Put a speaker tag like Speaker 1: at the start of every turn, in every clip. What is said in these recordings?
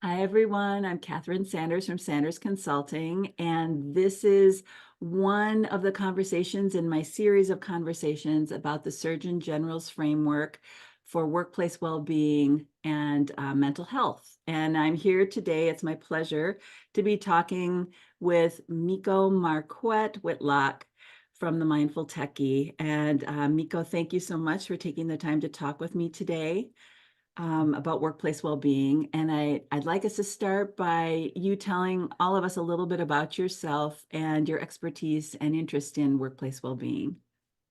Speaker 1: Hi, everyone. I'm Katherine Sanders from Sanders Consulting, and this is one of the conversations in my series of conversations about the Surgeon General's framework for workplace well-being and mental health. And I'm here today. It's my pleasure to be talking with Meico Marquette Whitlock from the Mindful Techie. And Meico, thank you so much for taking the time to talk with me today about workplace well-being. And I'd like us to start by you telling all of us a little bit about yourself and your expertise and interest in workplace well-being.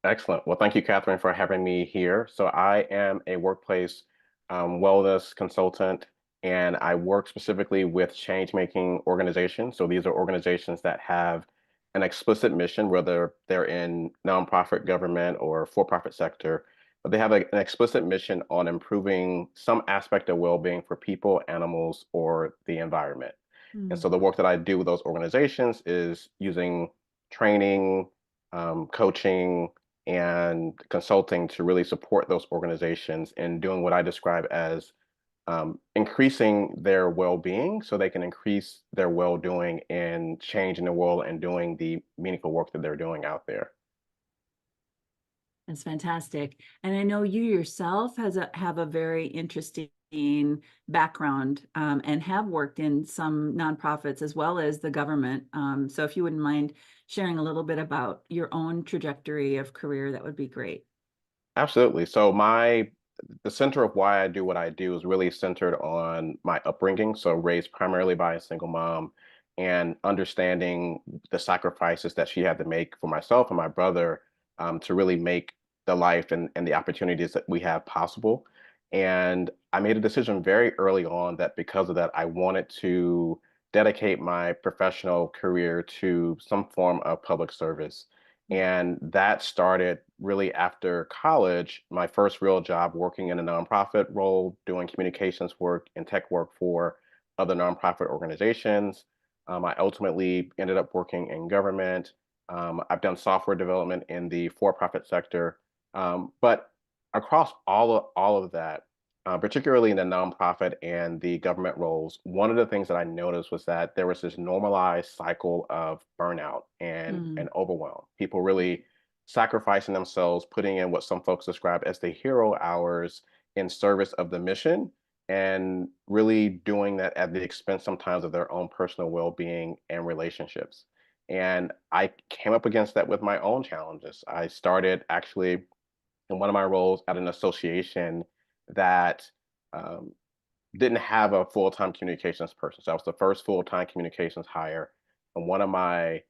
Speaker 2: Excellent. Well, thank you, Catherine, for having me here. So I am a workplace wellness consultant, and I work specifically with change-making organizations. So these are organizations that have an explicit mission, whether they're in nonprofit, government, or for-profit sector, but they have an explicit mission on improving some aspect of well-being for people, animals, or the environment. And
Speaker 1: Mm.
Speaker 2: so the work that I do with those organizations is using training, coaching, and consulting to really support those organizations in doing what I describe as increasing their well-being so they can increase their well-doing and change in the world and doing the meaningful work that they're doing out there.
Speaker 1: That's fantastic. And I know you yourself have a very interesting background and have worked in some nonprofits as well as the government. So if you wouldn't mind sharing a little bit about your own trajectory of career, that would be great.
Speaker 2: Absolutely. The center of why I do what I do is really centered on my upbringing. So raised primarily by a single mom and understanding the sacrifices that she had to make for myself and my brother to really make the life and the opportunities that we have possible. And I made a decision very early on that because of that, I wanted to dedicate my professional career to some form of public service. And that started really after college, my first real job working in a nonprofit role, doing communications work and tech work for other nonprofit organizations. I ultimately ended up working in government. I've done software development in the for-profit sector. But across all of that, particularly in the nonprofit and the government roles, one of the things that I noticed was that there was this normalized cycle of burnout and
Speaker 1: Mm.
Speaker 2: overwhelm. People really sacrificing themselves, putting in what some folks describe as the hero hours in service of the mission, and really doing that at the expense sometimes of their own personal well-being and relationships. And I came up against that with my own challenges. I started actually in one of my roles at an association that um, didn't have a full-time communications person. So I was the first full-time communications hire. And one of my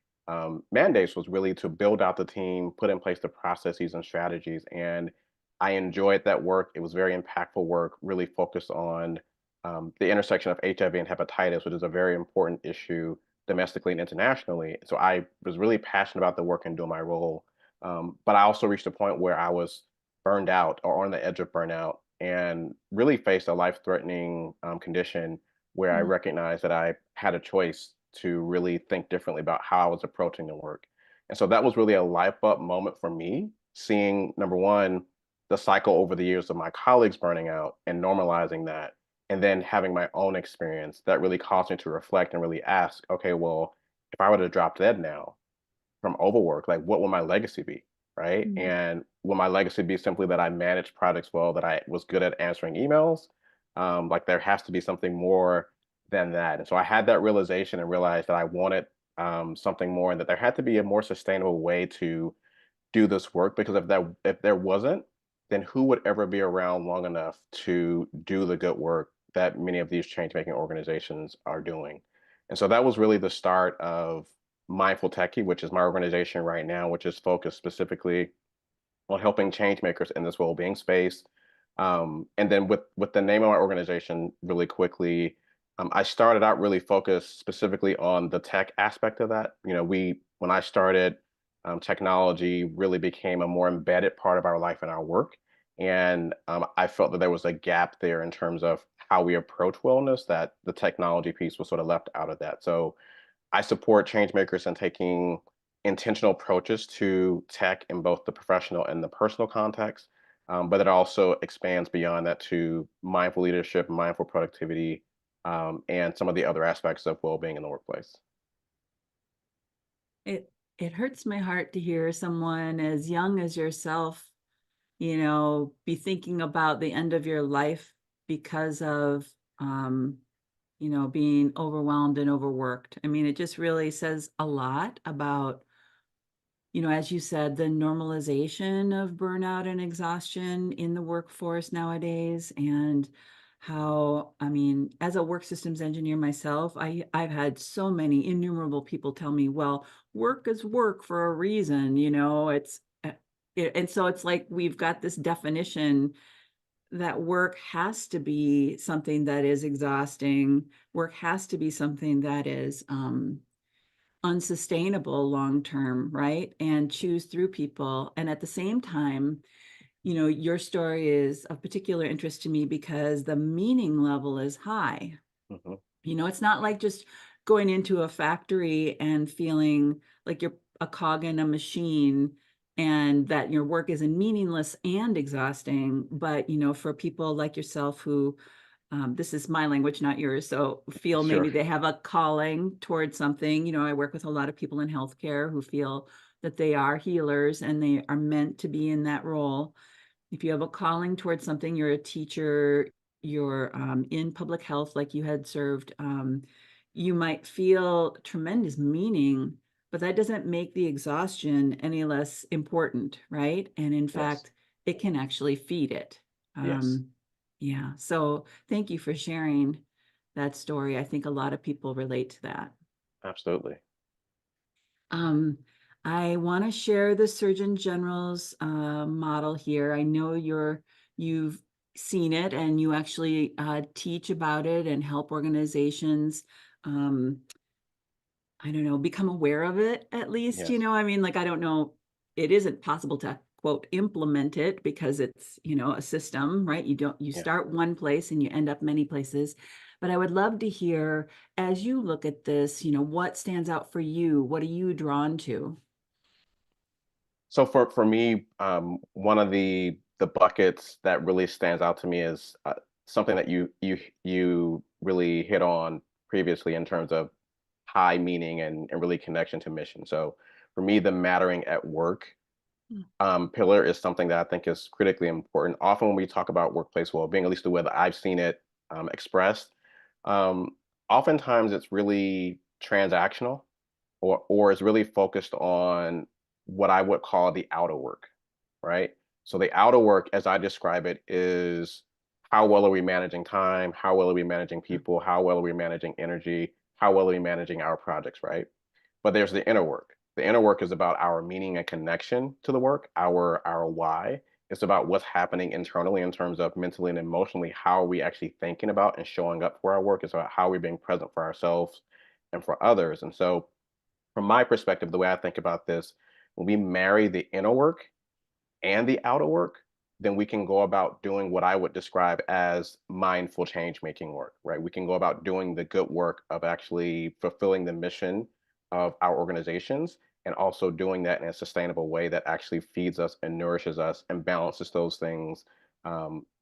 Speaker 2: mandates was really to build out the team, put in place the processes and strategies. And I enjoyed that work. It was very impactful work, really focused on the intersection of HIV and hepatitis, which is a very important issue domestically and internationally. So I was really passionate about the work and doing my role. But I also reached a point where I was burned out or on the edge of burnout and really faced a life-threatening condition where I
Speaker 1: Mm.
Speaker 2: recognized that I had a choice to really think differently about how I was approaching the work. And so that was really a life up moment for me, seeing number one, the cycle over the years of my colleagues burning out and normalizing that, and then having my own experience that really caused me to reflect and really ask, okay, well, if I were to drop dead now, from overwork, like what will my legacy be, right?
Speaker 1: Mm.
Speaker 2: And will my legacy be simply that I managed projects well, that I was good at answering emails? Like there has to be something more than that. And so I had that realization and realized that I wanted something more, and that there had to be a more sustainable way to do this work. Because if there wasn't, then who would ever be around long enough to do the good work that many of these change making organizations are doing? And so that was really the start of Mindful Techie, which is my organization right now, which is focused specifically on helping change makers in this well-being space. And then with the name of my organization, really quickly, I started out really focused specifically on the tech aspect of that. You know, we when I started, technology really became a more embedded part of our life and our work, and I felt that there was a gap there in terms of how we approach wellness. That the technology piece was sort of left out of that. So I support change makers in taking intentional approaches to tech in both the professional and the personal context, but it also expands beyond that to mindful leadership, mindful productivity, and some of the other aspects of well-being in the workplace.
Speaker 1: It hurts my heart to hear someone as young as yourself, be thinking about the end of your life because of, um, being overwhelmed and overworked. I mean, it just really says a lot about, as you said, the normalization of burnout and exhaustion in the workforce nowadays, and how, I mean, as a work systems engineer myself, I've had so many innumerable people tell me, well, work is work for a reason, and so it's like we've got this definition that work has to be something that is exhausting. Work has to be something that is unsustainable long term, right? And choose through people. And at the same time, your story is of particular interest to me because the meaning level is high.
Speaker 2: Hmm.
Speaker 1: It's not like just going into a factory and feeling like you're a cog in a machine and that your work is meaningless and exhausting. But, for people like yourself who, this is my language, not yours, so feel maybe
Speaker 2: Sure.
Speaker 1: they have a calling towards something. I work with a lot of people in healthcare who feel that they are healers and they are meant to be in that role. If you have a calling towards something, you're a teacher, you're in public health like you had served, you might feel tremendous meaning, but that doesn't make the exhaustion any less important, right? And in
Speaker 2: Yes.
Speaker 1: fact, it can actually feed it.
Speaker 2: Yes.
Speaker 1: Yeah, so thank you for sharing that story. I think a lot of people relate to that.
Speaker 2: Absolutely.
Speaker 1: Um, I want to share the Surgeon General's model here. I know you've seen it and you actually teach about it and help organizations, um, I don't know, become aware of it at least,
Speaker 2: Yes.
Speaker 1: I mean, like, I don't know, it isn't possible to quote implement it because it's, a system, right? You
Speaker 2: Yeah.
Speaker 1: start one place and you end up many places. But I would love to hear, as you look at this, what stands out for you? What are you drawn to?
Speaker 2: So for me, one of the buckets that really stands out to me is something that you really hit on previously in terms of high meaning and really connection to mission. So for me, the mattering at work
Speaker 1: Mm.
Speaker 2: pillar is something that I think is critically important. Often when we talk about workplace well-being, at least the way that I've seen it expressed, um, oftentimes it's really transactional or is really focused on what I would call the outer work, right? So the outer work, as I describe it, is how well are we managing time? How well are we managing people? How well are we managing energy? How well are we managing our projects, right? But there's the inner work. The inner work is about our meaning and connection to the work, our why. It's about what's happening internally in terms of mentally and emotionally. How are we actually thinking about and showing up for our work? It's about how we're being present for ourselves and for others. And so from my perspective, the way I think about this, when we marry the inner work and the outer work, then we can go about doing what I would describe as mindful change making work, right? We can go about doing the good work of actually fulfilling the mission of our organizations and also doing that in a sustainable way that actually feeds us and nourishes us and balances those things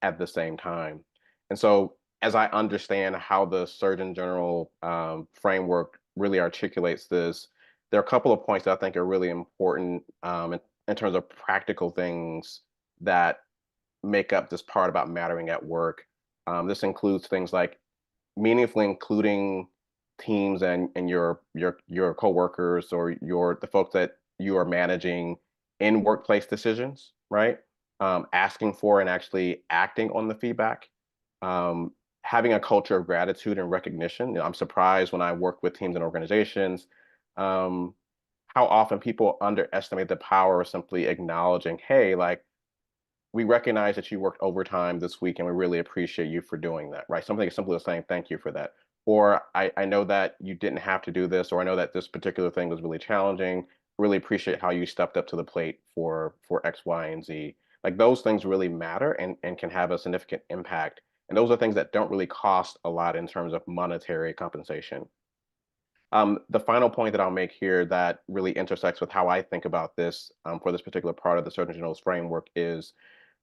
Speaker 2: at the same time. And so, as I understand how the Surgeon General framework really articulates this, there are a couple of points that I think are really important in terms of practical things that make up this part about mattering at work. This includes things like meaningfully including teams and your coworkers or the folks that you are managing in workplace decisions, right? Asking for and actually acting on the feedback. Um, Having a culture of gratitude and recognition. I'm surprised when I work with teams and organizations um, how often people underestimate the power of simply acknowledging, hey, like we recognize that you worked overtime this week and we really appreciate you for doing that, right? Something as simple as saying thank you for that. Or I know that you didn't have to do this, or I know that this particular thing was really challenging. Really appreciate how you stepped up to the plate for X, Y, and Z. Like those things really matter and can have a significant impact. And those are things that don't really cost a lot in terms of monetary compensation. The final point that I'll make here that really intersects with how I think about this for this particular part of the Surgeon General's framework is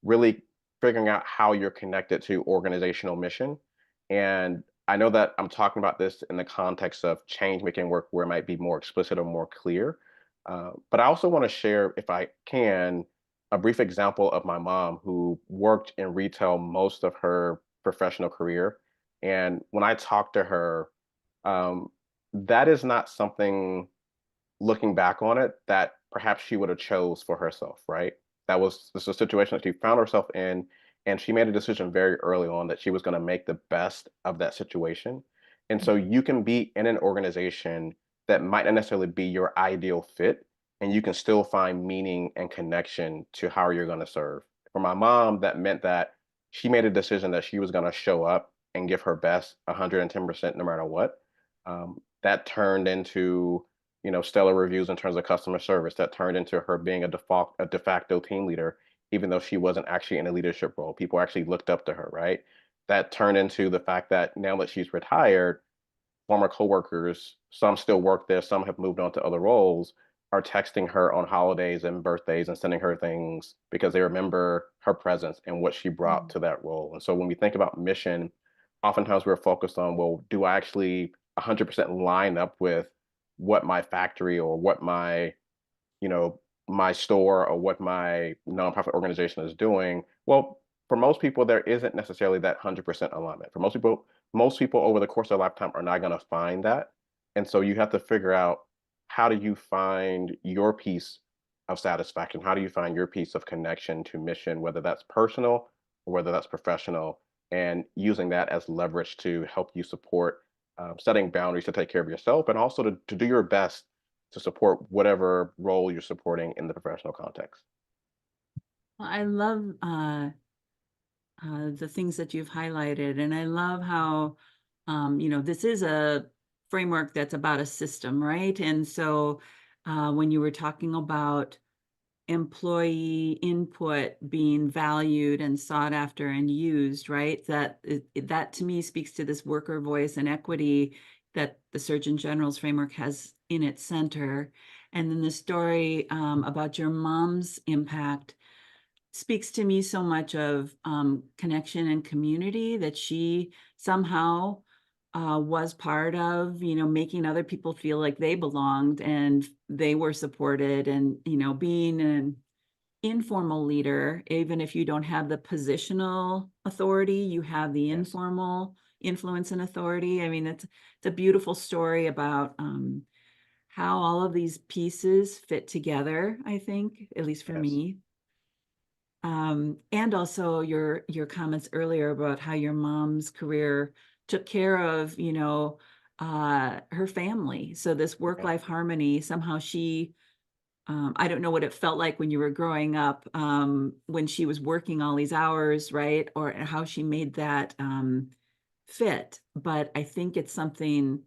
Speaker 2: really figuring out how you're connected to organizational mission. And I know that I'm talking about this in the context of change making work where it might be more explicit or more clear. But I also want to share, if I can, a brief example of my mom who worked in retail most of her professional career. And when I talked to her, um, that is not something, looking back on it, that perhaps she would have chose for herself, right? That was this was a situation that she found herself in, and she made a decision very early on that she was going to make the best of that situation. And so you can be in an organization that might not necessarily be your ideal fit, and you can still find meaning and connection to how you're going to serve. For my mom, that meant that she made a decision that she was going to show up and give her best 110% no matter what. That turned into, stellar reviews in terms of customer service. That turned into her being a de facto team leader, even though she wasn't actually in a leadership role. People actually looked up to her, right? That turned into the fact that now that she's retired, former coworkers, some still work there, some have moved on to other roles, are texting her on holidays and birthdays and sending her things because they remember her presence and what she brought
Speaker 1: Mm.
Speaker 2: to that role. And so when we think about mission, oftentimes we're focused on, well, do I actually 100% line up with what my factory or what you know, my store or what my nonprofit organization is doing? Well, for most people, there isn't necessarily that 100% alignment. For most people over the course of their lifetime are not going to find that. And so you have to figure out, how do you find your piece of satisfaction? How do you find your piece of connection to mission, whether that's personal or whether that's professional, and using that as leverage to help you support, setting boundaries to take care of yourself and also to do your best to support whatever role you're supporting in the professional context.
Speaker 1: Well, I love the things that you've highlighted, and I love how this is a framework that's about a system, right? And so when you were talking about employee input being valued and sought after and used, right? That to me speaks to this worker voice and equity that the Surgeon General's framework has in its center. And then the story about your mom's impact speaks to me so much of connection and community that she somehow was part of, making other people feel like they belonged and they were supported, and, being an informal leader, even if you don't have the positional authority, you have the
Speaker 2: Yes.
Speaker 1: informal influence and authority. I mean, it's a beautiful story about how all of these pieces fit together, I think, at least for
Speaker 2: Yes.
Speaker 1: me. And also your comments earlier about how your mom's career took care of, her family. So this
Speaker 2: Yeah.
Speaker 1: work-life harmony, somehow she, I don't know what it felt like when you were growing up, when she was working all these hours, right? Or how she made that fit. But I think it's something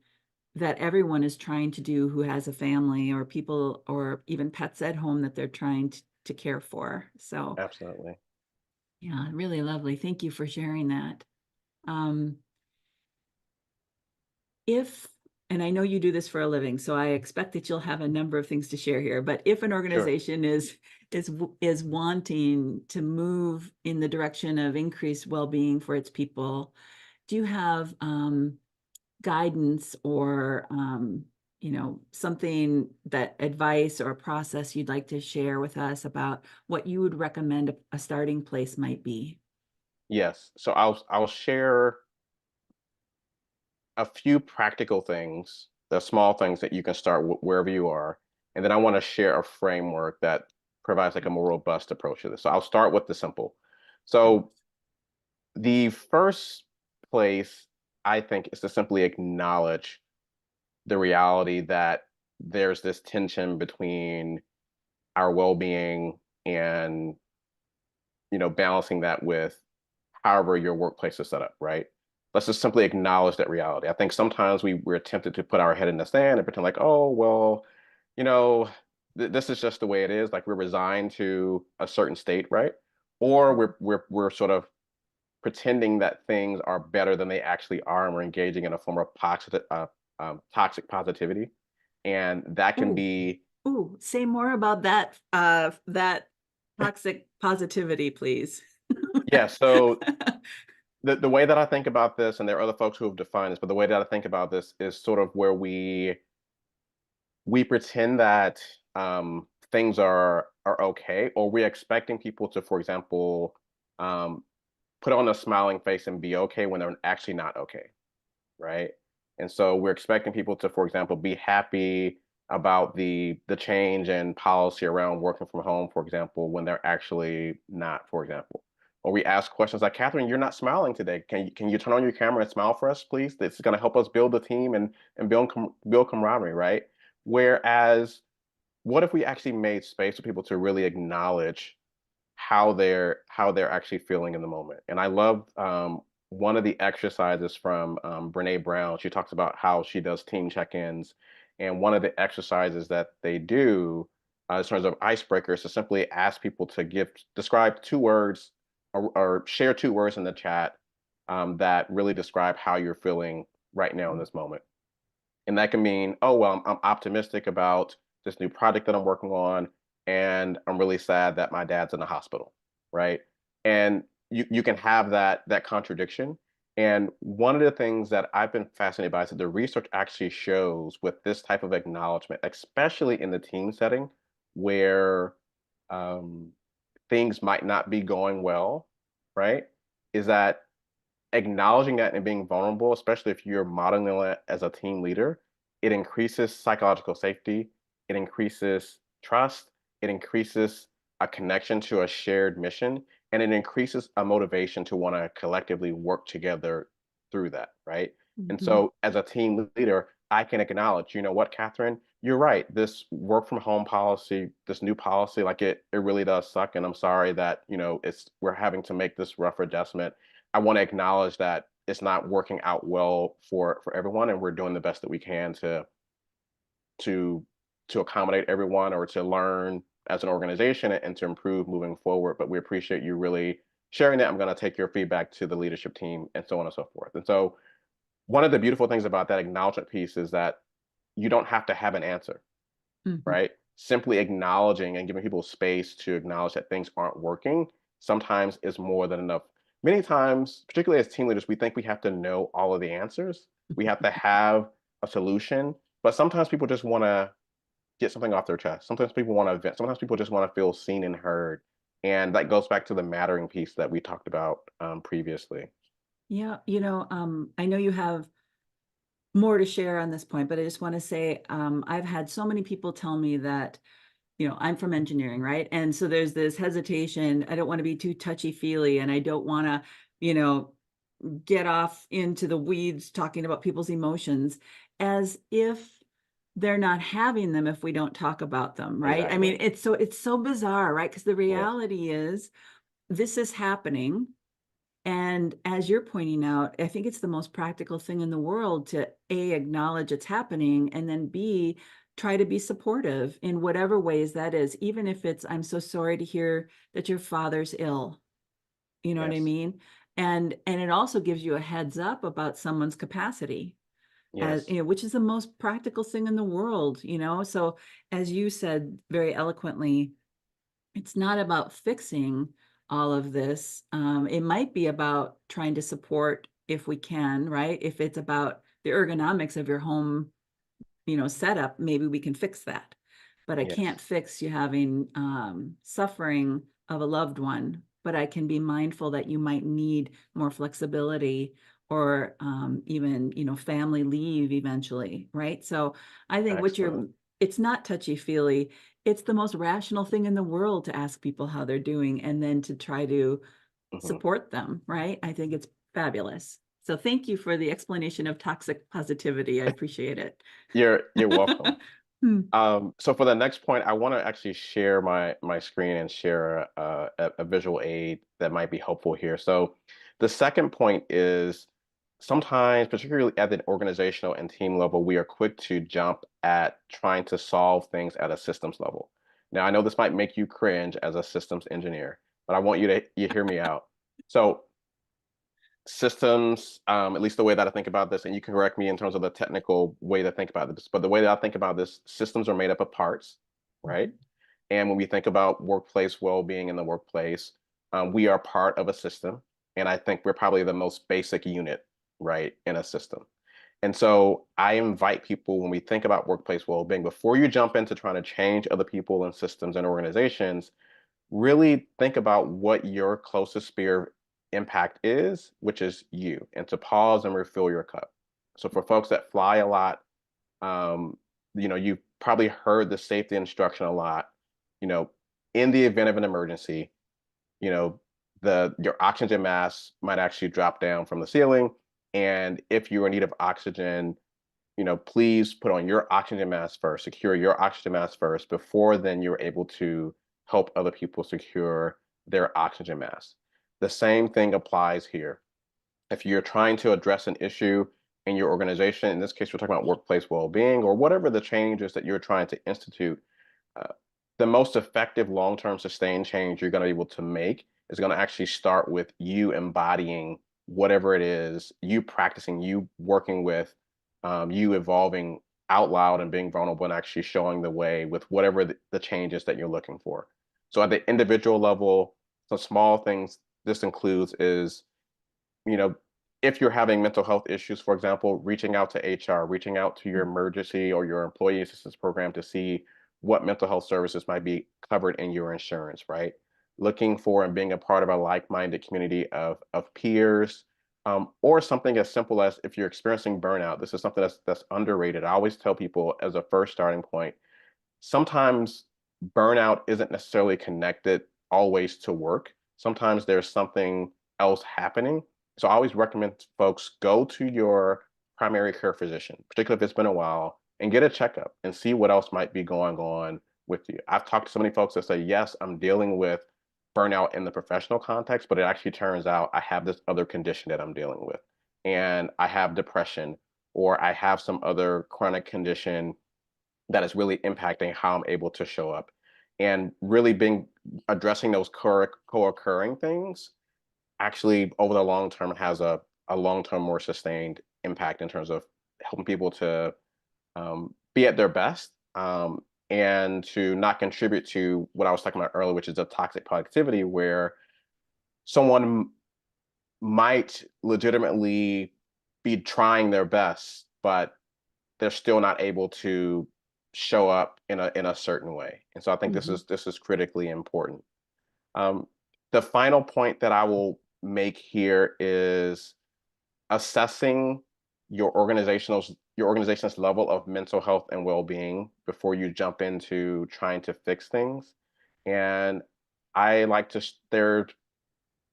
Speaker 1: that everyone is trying to do who has a family or people or even pets at home that they're trying to care for. So
Speaker 2: Absolutely.
Speaker 1: yeah, really lovely. Thank you for sharing that. Um, if, and I know you do this for a living, so I expect that you'll have a number of things to share here, but if an
Speaker 2: Sure.
Speaker 1: organization is wanting to move in the direction of increased well-being for its people, do you have guidance or something, that advice or process you'd like to share with us about what you would recommend a starting place might be?
Speaker 2: Yes. So I'll share a few practical things, the small things that you can start wherever you are, and then I want to share a framework that provides like a more robust approach to this. So I'll start with the simple.
Speaker 1: Thanks.
Speaker 2: So the first place, I think, is to simply acknowledge the reality that there's this tension between our well-being and, balancing that with however your workplace is set up, right? Let's just simply acknowledge that reality. I think sometimes we're tempted to put our head in the sand and pretend like, oh well, you know this is just the way it is, like we're resigned to a certain state, right? Or we're sort of pretending that things are better than they actually are, and we're engaging in a form of toxic positivity, and that can
Speaker 1: Ooh,
Speaker 2: be.
Speaker 1: ooh, say more about that toxic positivity, please.
Speaker 2: Yeah, so the way that I think about this, and there are other folks who have defined this, but the way that I think about this is sort of where we pretend that things are okay, or we're expecting people to, for example, um, put on a smiling face and be okay when they're actually not okay, right? And so we're expecting people to, for example, be happy about the change in policy around working from home, for example, when they're actually not, for example. Or we ask questions like, Catherine, you're not smiling today. Can you turn on your camera and smile for us, please? This is going to help us build a team and build camaraderie, right? Whereas, what if we actually made space for people to really acknowledge how they're actually feeling in the moment. And I love one of the exercises from Brene Brown. She talks about how she does team check-ins, and one of the exercises that they do in terms of icebreakers to simply ask people to describe 2 words or share 2 words in the chat that really describe how you're feeling right now in this moment. And that can mean, oh, well, I'm optimistic about this new project that I'm working on, and I'm really sad that my dad's in the hospital, right? And you can have that contradiction. And one of the things that I've been fascinated by is that the research actually shows with this type of acknowledgement, especially in the team setting where um, things might not be going well, right? Is that acknowledging that and being vulnerable, especially if you're modeling it as a team leader, it increases psychological safety, it increases trust, it increases a connection to a shared mission, and it increases a motivation to want to collectively work together through that, right? And
Speaker 1: Mhm.
Speaker 2: so as a team leader, I can acknowledge, you know what, Catherine, you're right. This work from home policy, this new policy, like it really does suck. And I'm sorry that, we're having to make this rough adjustment. I want to acknowledge that it's not working out well for everyone, and we're doing the best that we can to to accommodate everyone or to learn as an organization and to improve moving forward. But we appreciate you really sharing that. I'm going to take your feedback to the leadership team and so on and so forth. And so one of the beautiful things about that acknowledgement piece is that you don't have to have an answer,
Speaker 1: Mhm.
Speaker 2: right? Simply acknowledging and giving people space to acknowledge that things aren't working sometimes is more than enough. Many times, particularly as team leaders, we think we have to know all of the answers. We have to have a solution, but sometimes people just want to get something off their chest. Sometimes people want to vent. Sometimes people just want to feel seen and heard. And that goes back to the mattering piece that we talked about previously.
Speaker 1: Yeah, I know you have more to share on this point, but I just want to say I've had so many people tell me that, I'm from engineering, right? And so there's this hesitation. I don't want to be too touchy-feely, and I don't want to, you know, get off into the weeds talking about people's emotions as if they're not having them if we don't talk about them, right? I
Speaker 2: Exactly.
Speaker 1: mean, it's so bizarre, right? Because the
Speaker 2: Yes.
Speaker 1: reality is this is happening. And as you're pointing out, I think it's the most practical thing in the world to A, acknowledge it's happening, and then B, try to be supportive in whatever ways that is, even if it's, I'm so sorry to hear that your father's ill. You know what I
Speaker 2: Yes.
Speaker 1: mean? And it also gives you a heads up about someone's capacity, as
Speaker 2: Yes.
Speaker 1: which is the most practical thing in the world. So as you said very eloquently, it's not about fixing all of this. It might be about trying to support if we can, right? If it's about the ergonomics of your home, setup, maybe we can fix that. But I can't
Speaker 2: Yes.
Speaker 1: fix you having suffering of a loved one. But I can be mindful that you might need more flexibility or even, family leave eventually, right? So I think
Speaker 2: Excellent.
Speaker 1: it's not touchy-feely. It's the most rational thing in the world to ask people how they're doing and then to try to
Speaker 2: Mhm.
Speaker 1: support them, right? I think it's fabulous. So thank you for the explanation of toxic positivity. I appreciate it.
Speaker 2: You're welcome.
Speaker 1: Hmm.
Speaker 2: So for the next point, I want to actually share my screen and share a visual aid that might be helpful here. So the second point is sometimes, particularly at the organizational and team level, we are quick to jump at trying to solve things at a systems level. Now, I know this might make you cringe as a systems engineer, but I want you hear me out. So systems, at least the way that I think about this, and you can correct me in terms of the technical way to think about this, but the way that I think about this, systems are made up of parts, right? And when we think about workplace well-being in the workplace, we are part of a system. And I think we're probably the most basic unit, right, in a system. And so I invite people when we think about workplace well-being, before you jump into trying to change other people and systems and organizations, really think about what your closest sphere impact is, which is you, and to pause and refill your cup. So for folks that fly a lot, um, you've probably heard the safety instruction a lot. You know, in the event of an emergency, you know, your oxygen mask might actually drop down from the ceiling. And if you're in need of oxygen, please put on your oxygen mask first, secure your oxygen mask first before then you're able to help other people secure their oxygen mask. The same thing applies here. If you're trying to address an issue in your organization, in this case, we're talking about workplace well-being or whatever the changes that you're trying to institute, uh, the most effective long-term sustained change you're going to be able to make is going to actually start with you embodying whatever it is, you practicing, you working with, you evolving out loud and being vulnerable and actually showing the way with whatever the changes that you're looking for. So at the individual level, some small things this includes is, you know, if you're having mental health issues, for example, reaching out to HR, reaching out to your emergency or your employee assistance program to see what mental health services might be covered in your insurance, right? Looking for and being a part of a like-minded community of peers, or something as simple as if you're experiencing burnout. This is something that's underrated. I always tell people as a first starting point, sometimes burnout isn't necessarily connected always to work. Sometimes there's something else happening. So I always recommend folks go to your primary care physician, particularly if it's been a while, and get a checkup and see what else might be going on with you. I've talked to so many folks that say, yes, I'm dealing with burnout in the professional context, but it actually turns out I have this other condition that I'm dealing with. And I have depression, or I have some other chronic condition that is really impacting how I'm able to show up, and really being addressing those co-occurring things actually over the long term has a long term more sustained impact in terms of helping people to be at their best, and to not contribute to what I was talking about earlier, which is a toxic productivity where someone might legitimately be trying their best, but they're still not able to show up in a certain way. And so I think
Speaker 1: Mhm.
Speaker 2: this is critically important. Um, the final point that I will make here is assessing your organization's level of mental health and well-being before you jump into trying to fix things. And I like to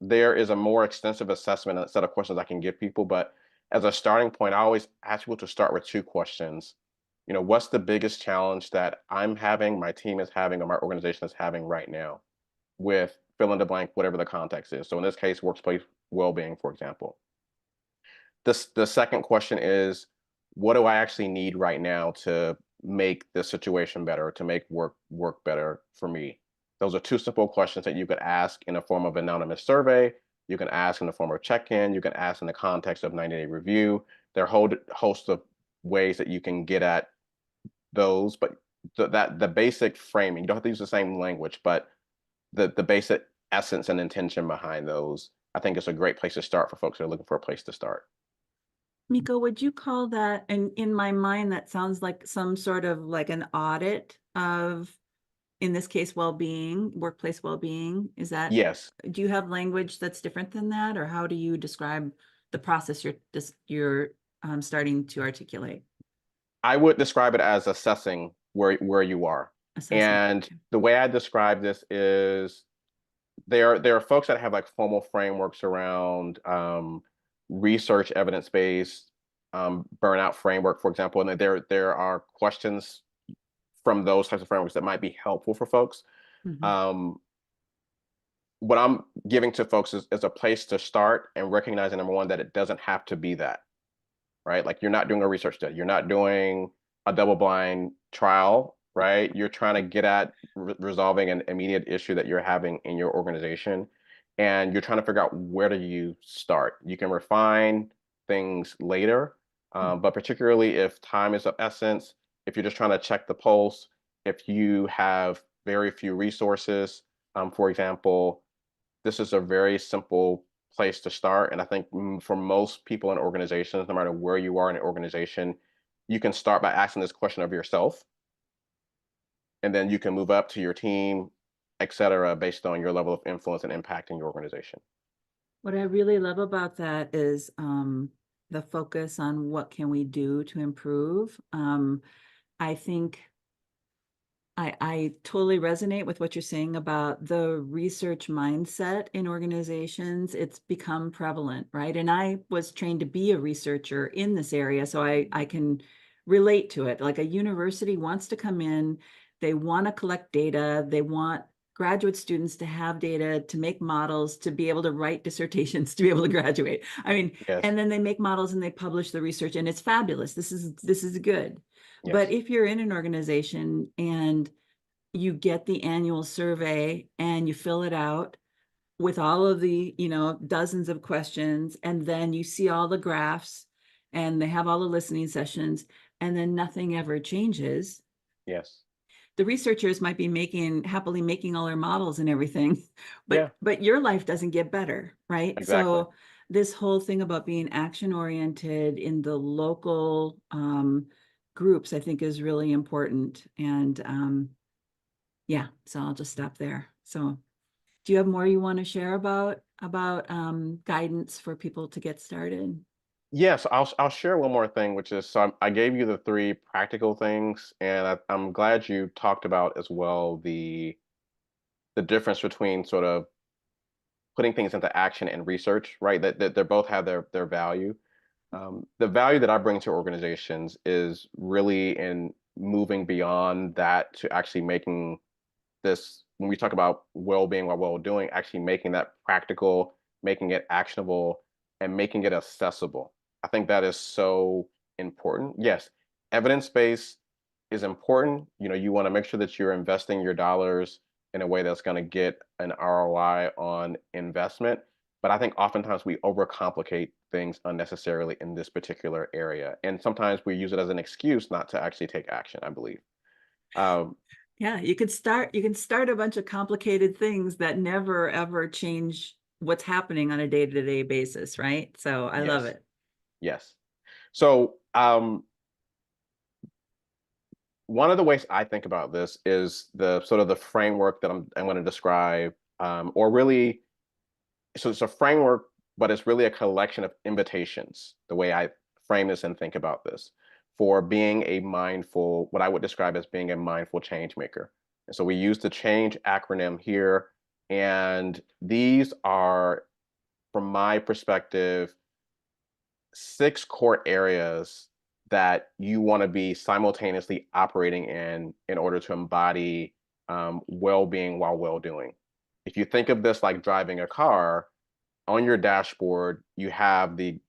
Speaker 2: there is a more extensive assessment and a set of questions I can give people, but as a starting point, I always ask people to start with two questions. What's the biggest challenge that I'm having, my team is having, or my organization is having right now with fill in the blank, whatever the context is. So in this case, workplace well-being, for example. The second question is, what do I actually need right now to make the situation better, to make work better for me? Those are two simple questions that you could ask in a form of anonymous survey. You can ask in the form of check-in. You can ask in the context of 90-day review. There are a whole host of ways that you can get at those, but the basic framing, you don't have to use the same language, but the basic essence and intention behind those, I think is a great place to start for folks who are looking for a place to start.
Speaker 1: Miko, would you call that, and in my mind, that sounds like some sort of like an audit of, in this case, well-being, workplace well-being? Is that,
Speaker 2: Yes,
Speaker 1: do you have language that's different than that, or how do you describe the process you're starting to articulate?
Speaker 2: I would describe it as assessing where you are.
Speaker 1: Assessing.
Speaker 2: And
Speaker 1: Okay.
Speaker 2: the way I describe this is there are folks that have like formal frameworks around research evidence-based burnout framework, for example, and there are questions from those types of frameworks that might be helpful for folks.
Speaker 1: Mhm.
Speaker 2: Um, what I'm giving to folks is a place to start and recognizing, number one, that it doesn't have to be that, right? Like you're not doing a research study, you're not doing a double blind trial, right? You're trying to get at resolving an immediate issue that you're having in your organization, and you're trying to figure out where do you start. You can refine things later,
Speaker 1: Mhm.
Speaker 2: but particularly if time is of essence, if you're just trying to check the pulse, if you have very few resources, for example, this is a very simple place to start. And I think for most people in organizations, no matter where you are in an organization, you can start by asking this question of yourself, and then you can move up to your team, et cetera, based on your level of influence and impact in your organization.
Speaker 1: What I really love about that is the focus on what can we do to improve. I think I totally resonate with what you're saying about the research mindset in organizations. It's become prevalent, right? And I was trained to be a researcher in this area, so I can relate to it. Like a university wants to come in, they want to collect data, they want graduate students to have data, to make models, to be able to write dissertations, to be able to graduate. I mean,
Speaker 2: Yes,
Speaker 1: and then they make models and they publish the research, and it's fabulous. This is good. But
Speaker 2: yes,
Speaker 1: if you're in an organization and you get the annual survey and you fill it out with all of the, dozens of questions, and then you see all the graphs and they have all the listening sessions, and then nothing ever changes.
Speaker 2: yes,
Speaker 1: The researchers might be happily making all their models and everything,
Speaker 2: yeah,
Speaker 1: but your life doesn't get better, right?
Speaker 2: exactly.
Speaker 1: So this whole thing about being action oriented in the local groups, I think, is really important. And yeah, so I'll just stop there. So do you have more you want to share about guidance for people to get started?
Speaker 2: Yes, I'll share one more thing, which is so I gave you the three practical things, and I'm glad you talked about as well the difference between sort of putting things into action and research, right? That they both have their value. The value that I bring to organizations is really in moving beyond that to actually making this, when we talk about well-being while well-doing, actually making that practical, making it actionable, and making it accessible. I think that is so important. Yes, evidence base is important. You want to make sure that you're investing your dollars in a way that's going to get an ROI on investment. But I think oftentimes we overcomplicate things unnecessarily in this particular area. And sometimes we use it as an excuse not to actually take action, I believe. Um,
Speaker 1: Yeah, you can start a bunch of complicated things that never ever change what's happening on a day-to-day basis, right? So I love
Speaker 2: yes,
Speaker 1: it.
Speaker 2: yes. So, one of the ways I think about this is the sort of the framework that I'm going to describe, or really, so it's a framework, but it's really a collection of invitations. The way I frame this and think about this, for being a mindful, what I would describe as being a mindful change maker. And so we use the change acronym here, and these are, from my perspective, six core areas that you want to be simultaneously operating in order to embody well-being while well-doing. If you think of this like driving a car, on your dashboard, you have the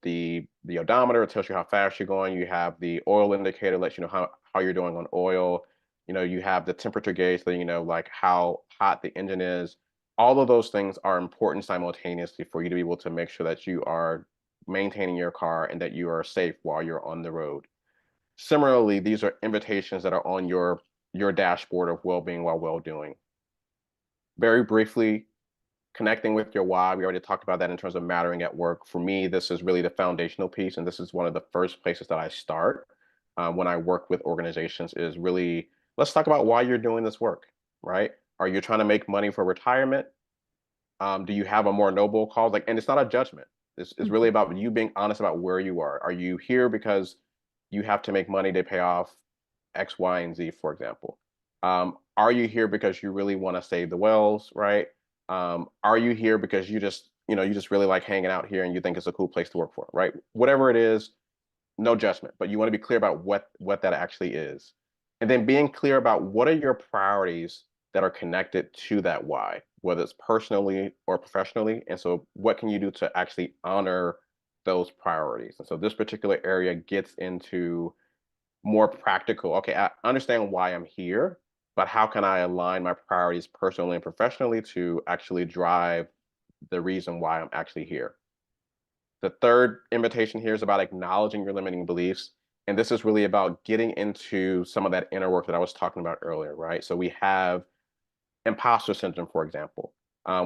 Speaker 2: odometer. It tells you how fast you're going. You have the oil indicator, lets you know how you're doing on oil. You have the temperature gauge, so you know like how hot the engine is. All of those things are important simultaneously for you to be able to make sure that you are maintaining your car and that you are safe while you're on the road. Similarly, these are invitations that are on your dashboard of well-being while well-doing. Very briefly, connecting with your why. We already talked about that in terms of mattering at work. For me, this is really the foundational piece, and this is one of the first places that I start when I work with organizations. Is really, let's talk about why you're doing this work, right? Are you trying to make money for retirement? Do you have a more noble cause? Like, and it's not a judgment. It's really
Speaker 1: Mhm.
Speaker 2: about you being honest about where you are. Are you here because you have to make money to pay off X, Y, and Z, for example? Are you here because you really want to save the whales, right? Are you here because you just really like hanging out here and you think it's a cool place to work for, right? Whatever it is, no judgment, but you want to be clear about what that actually is. And then being clear about what are your priorities that are connected to that why, whether it's personally or professionally. And so what can you do to actually honor those priorities? And so this particular area gets into more practical. Okay, I understand why I'm here, but how can I align my priorities personally and professionally to actually drive the reason why I'm actually here? The third invitation here is about acknowledging your limiting beliefs. And this is really about getting into some of that inner work that I was talking about earlier, right? So we have imposter syndrome, for example.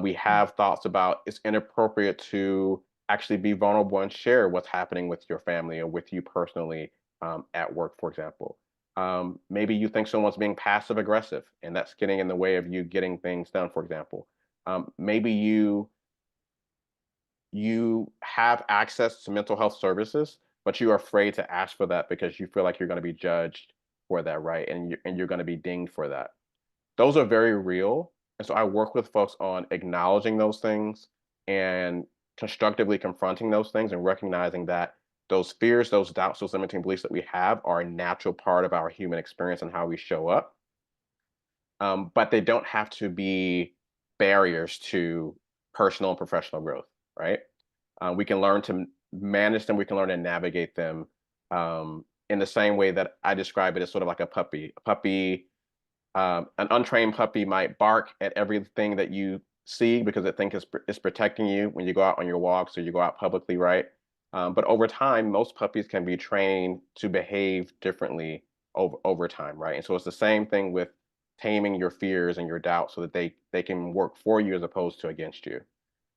Speaker 2: We have thoughts about it's inappropriate to actually be vulnerable and share what's happening with your family or with you personally at work, for example. Maybe you think someone's being passive aggressive and that's getting in the way of you getting things done, for example. Maybe you have access to mental health services, but you are afraid to ask for that because you feel like you're going to be judged for that, right? And you're going to be dinged for that. Those are very real. And so I work with folks on acknowledging those things and constructively confronting those things and recognizing that those fears, those doubts, those limiting beliefs that we have are a natural part of our human experience and how we show up. But they don't have to be barriers to personal and professional growth, right? We can learn to manage them. We can learn to navigate them in the same way that I describe it as sort of like a puppy. A puppy, an untrained puppy might bark at everything that you see because it thinks it's protecting you when you go out on your walks or you go out publicly, right? But over time, most puppies can be trained to behave differently over time, right? And so it's the same thing with taming your fears and your doubts so that they can work for you as opposed to against you.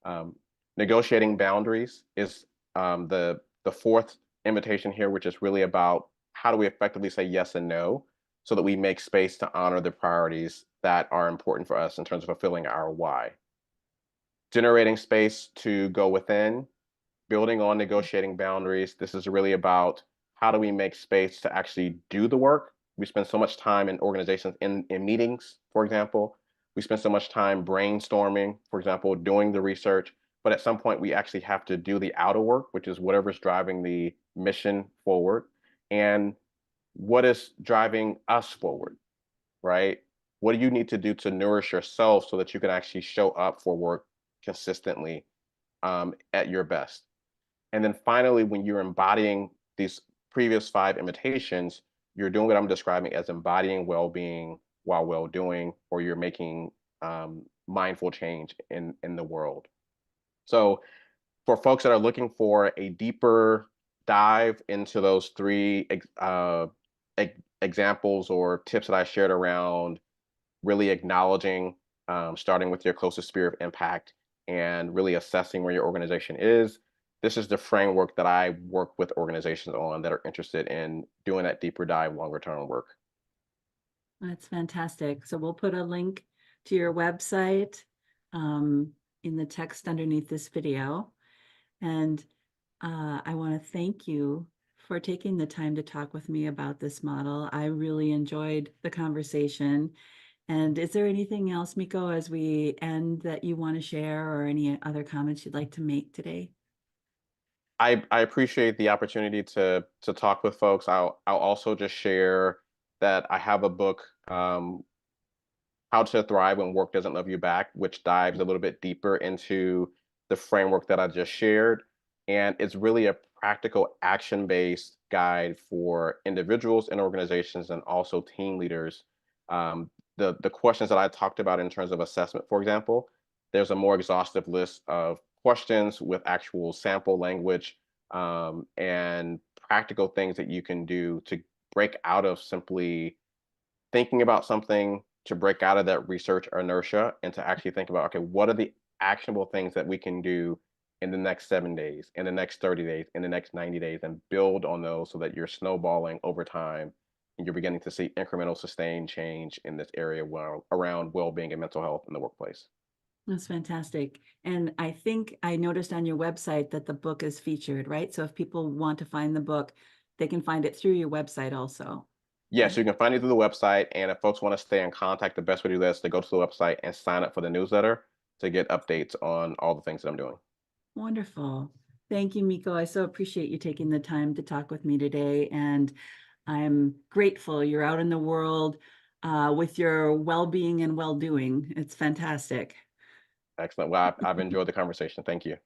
Speaker 2: Um, Negotiating boundaries is the fourth invitation here, which is really about how do we effectively say yes and no so that we make space to honor the priorities that are important for us in terms of fulfilling our why. Generating space to go within, building on negotiating boundaries. This is really about how do we make space to actually do the work. We spend so much time in organizations in meetings, for example. We spend so much time brainstorming, for example, doing the research. But at some point, we actually have to do the outer work, which is whatever's driving the mission forward. And what is driving us forward, right? What do you need to do to nourish yourself so that you can actually show up for work consistently at your best? And then finally, when you're embodying these previous five invitations, you're doing what I'm describing as embodying well-being while well-doing, or you're making mindful change in the world. So for folks that are looking for a deeper dive into those three examples or tips that I shared around really acknowledging, starting with your closest sphere of impact and really assessing where your organization is. This is the framework that I work with organizations on that are interested in doing that deeper dive, longer term work.
Speaker 1: That's fantastic. So we'll put a link to your website um, in the text underneath this video. And I want to thank you for taking the time to talk with me about this model. I really enjoyed the conversation. And is there anything else, Meico, as we end that you want to share or any other comments you'd like to make today?
Speaker 2: I appreciate the opportunity to talk with folks. I'll also just share that I have a book, How to Thrive When Work Doesn't Love You Back, which dives a little bit deeper into the framework that I just shared. And it's really a practical action-based guide for individuals and organizations and also team leaders. The questions that I talked about in terms of assessment, for example, there's a more exhaustive list of questions with actual sample language and practical things that you can do to break out of simply thinking about something, to break out of that research inertia and to actually think about, okay, what are the actionable things that we can do in the next 7 days, in the next 30 days, in the next 90 days, and build on those so that you're snowballing over time and you're beginning to see incremental sustained change in this area around well-being and mental health in the workplace.
Speaker 1: That's fantastic. And I think I noticed on your website that the book is featured, right? So if people want to find the book, they can find it through your website also.
Speaker 2: Yes, you can find it through the website. And if folks want to stay in contact, the best way to do that is to go to the website and sign up for the newsletter to get updates on all the things that I'm doing.
Speaker 1: Wonderful. Thank you, Meico. I so appreciate you taking the time to talk with me today. And I'm grateful you're out in the world with your well-being and well-doing. It's fantastic.
Speaker 2: Excellent. Well, I've enjoyed the conversation. Thank you.